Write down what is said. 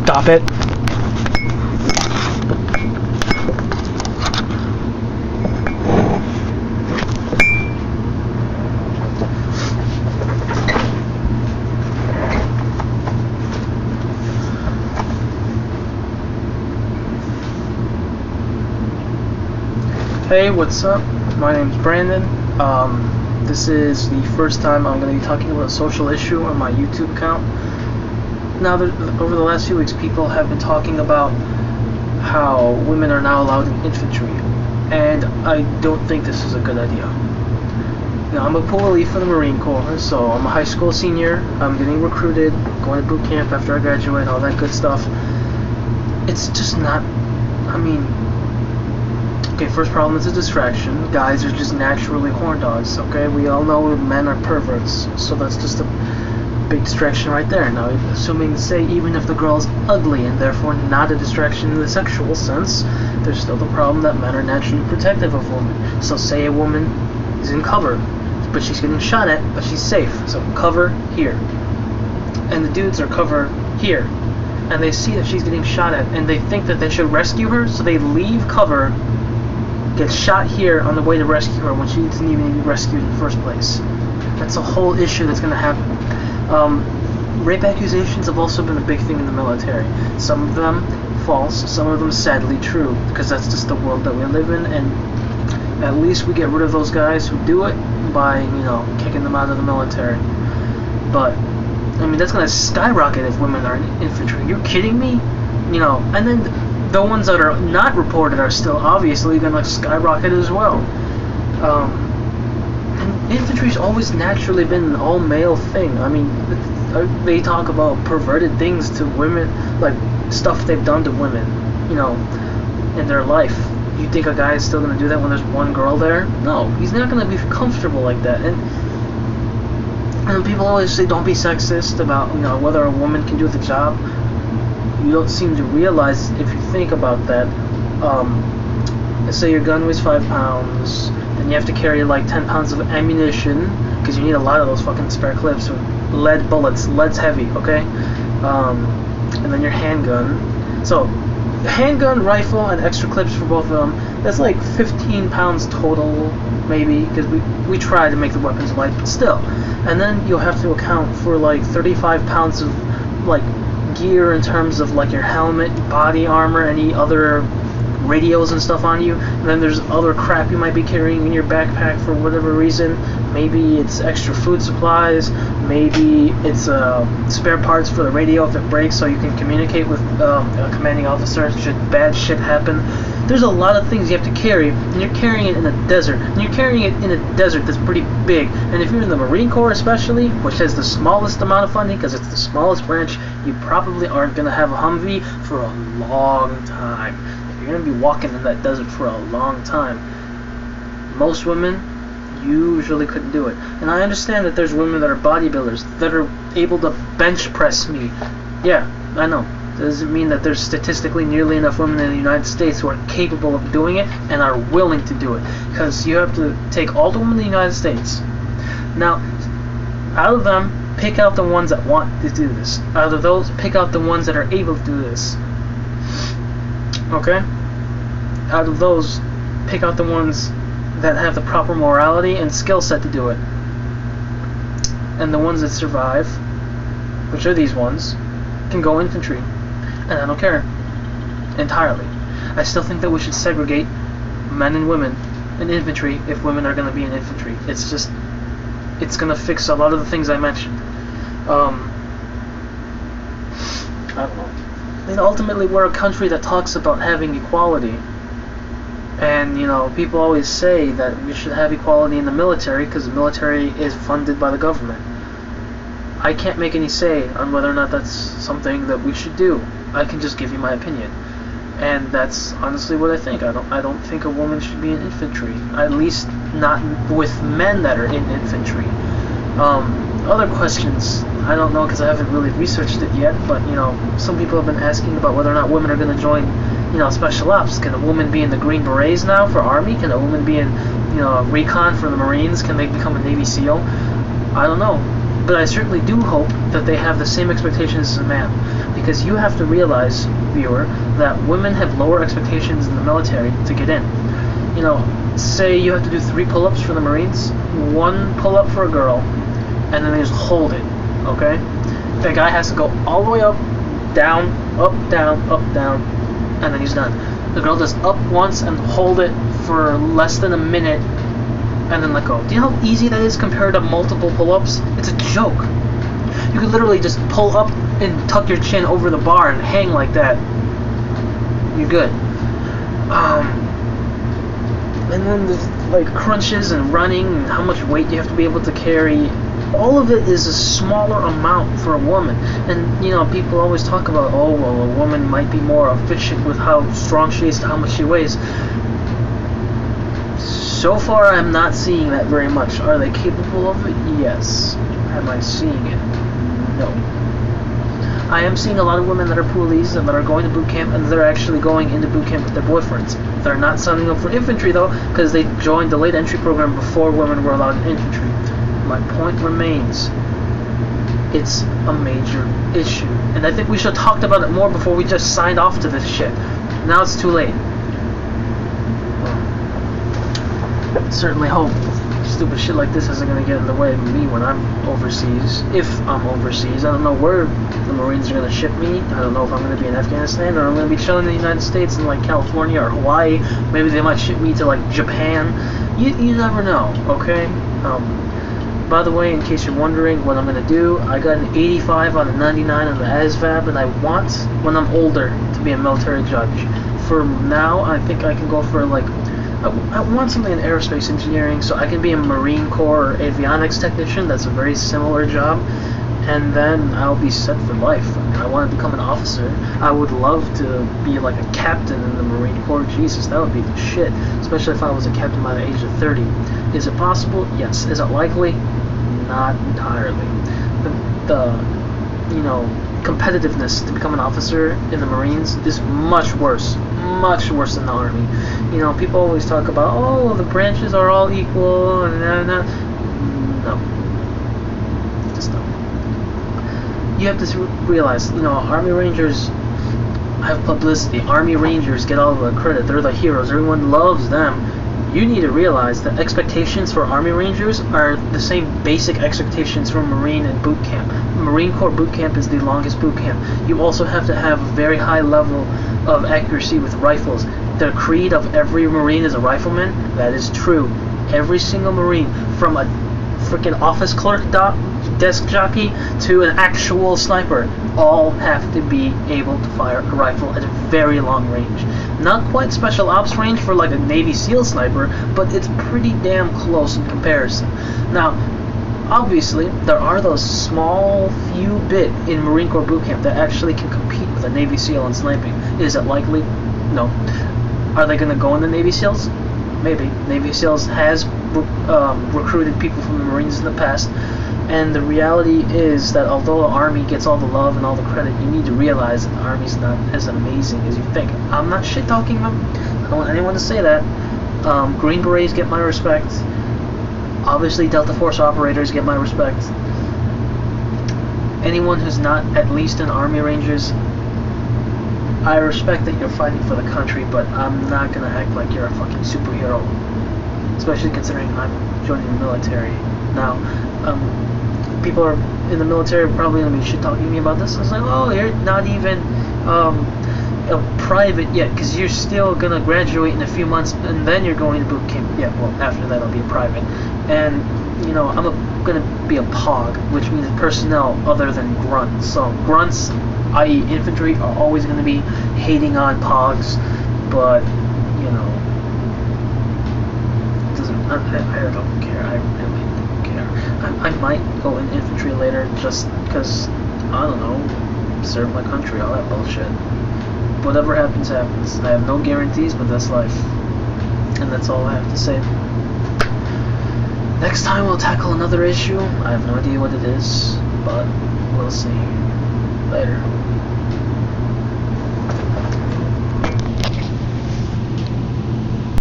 Stop it. Hey, what's up? My name's Brandon. This is the first time I'm going to be talking about a social issue on my YouTube account. Now, over the last few weeks, people have been talking about how women are now allowed in infantry, and I don't think this is a good idea. Now, I'm a poolee for the Marine Corps, so I'm a high school senior. I'm getting recruited, going to boot camp after I graduate, all that good stuff. It's just not, okay, first problem is a distraction. Guys are just naturally horn dogs, okay? We all know men are perverts, so that's just a big distraction right there. Now, assuming, say, even if the girl's ugly and therefore not a distraction in the sexual sense, there's still the problem that men are naturally protective of women. So say a woman is in cover, but she's getting shot at, but she's safe. So cover here. And the dudes are cover here. And they see that she's getting shot at, and they think that they should rescue her, so they leave cover, get shot here on the way to rescue her when she didn't even be rescued in the first place. That's a whole issue that's going to happen. Rape accusations have also been a big thing in the military. Some of them false, some of them sadly true, because that's just the world that we live in, and at least we get rid of those guys who do it by, kicking them out of the military. But, that's going to skyrocket if women are in infantry. You're kidding me? And then the ones that are not reported are still obviously going to skyrocket as well. And infantry's always naturally been an all-male thing. They talk about perverted things to women, like stuff they've done to women, in their life. You think a guy is still going to do that when there's one girl there? No, he's not going to be comfortable like that. And people always say don't be sexist about whether a woman can do the job. You don't seem to realize, if you think about that, let's say your gun weighs 5 pounds, then you have to carry like 10 pounds of ammunition, because you need a lot of those fucking spare clips with lead bullets. Lead's heavy, okay? And then your handgun. So, handgun, rifle, and extra clips for both of them, that's like 15 pounds total, maybe, because we try to make the weapons light, but still. And then you'll have to account for like 35 pounds of like gear in terms of like your helmet, body armor, any other radios and stuff on you. And then there's other crap you might be carrying in your backpack for whatever reason. Maybe it's extra food supplies, maybe it's spare parts for the radio if it breaks so you can communicate with a commanding officer should bad shit happen. There's a lot of things you have to carry, and you're carrying it in a desert. And you're carrying it in a desert that's pretty big. And if you're in the Marine Corps especially, which has the smallest amount of funding because it's the smallest branch, you probably aren't going to have a Humvee for a long time. You're going to be walking in that desert for a long time. Most women usually couldn't do it. And I understand that there's women that are bodybuilders that are able to bench press me. Yeah, I know. Doesn't mean that there's statistically nearly enough women in the United States who are capable of doing it and are willing to do it. Because you have to take all the women in the United States. Now, out of them, pick out the ones that want to do this. Out of those, pick out the ones that are able to do this. Okay? Out of those, pick out the ones that have the proper morality and skill set to do it. And the ones that survive, which are these ones, can go infantry. And I don't care. Entirely. I still think that we should segregate men and women in infantry if women are going to be in infantry. It's going to fix a lot of the things I mentioned. I don't know. Ultimately, we're a country that talks about having equality. And, people always say that we should have equality in the military because the military is funded by the government. I can't make any say on whether or not that's something that we should do. I can just give you my opinion. And that's honestly what I think. I don't think a woman should be in infantry. At least not with men that are in infantry. Other questions, I don't know because I haven't really researched it yet, but, some people have been asking about whether or not women are going to join, special ops. Can a woman be in the Green Berets now for Army? Can a woman be in, recon for the Marines? Can they become a Navy SEAL? I don't know. But I certainly do hope that they have the same expectations as a man. Because you have to realize, viewer, that women have lower expectations in the military to get in. You know, say you have to do 3 pull-ups for the Marines, 1 pull-up for a girl, and then they just hold it, okay? That guy has to go all the way up, down, up, down, and then he's done. The girl does up once and hold it for less than a minute, and then let go. Do you know how easy that is compared to multiple pull-ups? It's a joke. You could literally just pull up and tuck your chin over the bar and hang like that. You're good. And then there's like crunches and running and how much weight you have to be able to carry. All of it is a smaller amount for a woman. And, you know, people always talk about, oh, well, a woman might be more efficient with how strong she is to how much she weighs. So far, I'm not seeing that very much. Are they capable of it? Yes. Am I seeing it? No. I am seeing a lot of women that are poolies and that are going to boot camp, and they're actually going into boot camp with their boyfriends. They're not signing up for infantry, though, because they joined the late entry program before women were allowed in infantry. My point remains, it's a major issue. And I think we should have talked about it more before we just signed off to this shit. Now it's too late. Certainly hope stupid shit like this isn't going to get in the way of me when I'm overseas. If I'm overseas, I don't know where the Marines are going to ship me. I don't know if I'm going to be in Afghanistan or I'm going to be chilling in the United States in like California or Hawaii. Maybe they might ship me to like Japan. You never know, okay? By the way, in case you're wondering what I'm going to do, I got an 85 on a 99 on the ASVAB, and I want, when I'm older, to be a military judge. For now, I think I can go for like, I want something in aerospace engineering, so I can be a Marine Corps or avionics technician. That's a very similar job, and then I'll be set for life. I mean, I want to become an officer. I would love to be like a captain in the Marine Corps. Jesus, that would be the shit, especially if I was a captain by the age of 30. Is it possible? Yes. Is it likely? Not entirely. The you know, competitiveness to become an officer in the Marines is much worse than the Army. You know, people always talk about, oh, the branches are all equal, and no. Just no. You have to realize, you know, Army Rangers have publicity. Army Rangers get all the credit. They're the heroes. Everyone loves them. You need to realize that expectations for Army Rangers are the same basic expectations for Marine and boot camp. Marine Corps boot camp is the longest boot camp. You also have to have a very high level of accuracy with rifles. The creed of every Marine is a rifleman. That is true. Every single Marine, from a freaking office clerk desk jockey to an actual sniper, all have to be able to fire a rifle at a very long range. Not quite special ops range for like a Navy SEAL sniper, but it's pretty damn close in comparison. Now, obviously, there are those small few bit in Marine Corps boot camp that actually can compete with a Navy SEAL in sniping. Is it likely? No. Are they going to go in the Navy SEALs? Maybe. Navy SEALs has recruited people from the Marines in the past, and the reality is that although the Army gets all the love and all the credit, you need to realize that the Army's not as amazing as you think. I'm not shit-talking them. I don't want anyone to say that. Green Berets get my respect. Obviously, Delta Force operators get my respect. Anyone who's not at least an Army Rangers, I respect that you're fighting for the country, but I'm not going to act like you're a fucking superhero. Especially considering I'm joining the military. Now, people are in the military are probably going to be shit-talking me about this. I was like, oh, you're not even a private yet, because you're still going to graduate in a few months, and then you're going to boot camp. Yeah, well, after that I'll be a private. And, you know, I'm going to be a POG, which means personnel other than grunts. So grunts, i.e. infantry, are always going to be hating on POGs, but, you know, I don't care. I really don't care. I might go in infantry later just because, I don't know, serve my country, all that bullshit. Whatever happens, happens. I have no guarantees, but that's life. And that's all I have to say. Next time we'll tackle another issue. I have no idea what it is, but we'll see. Later.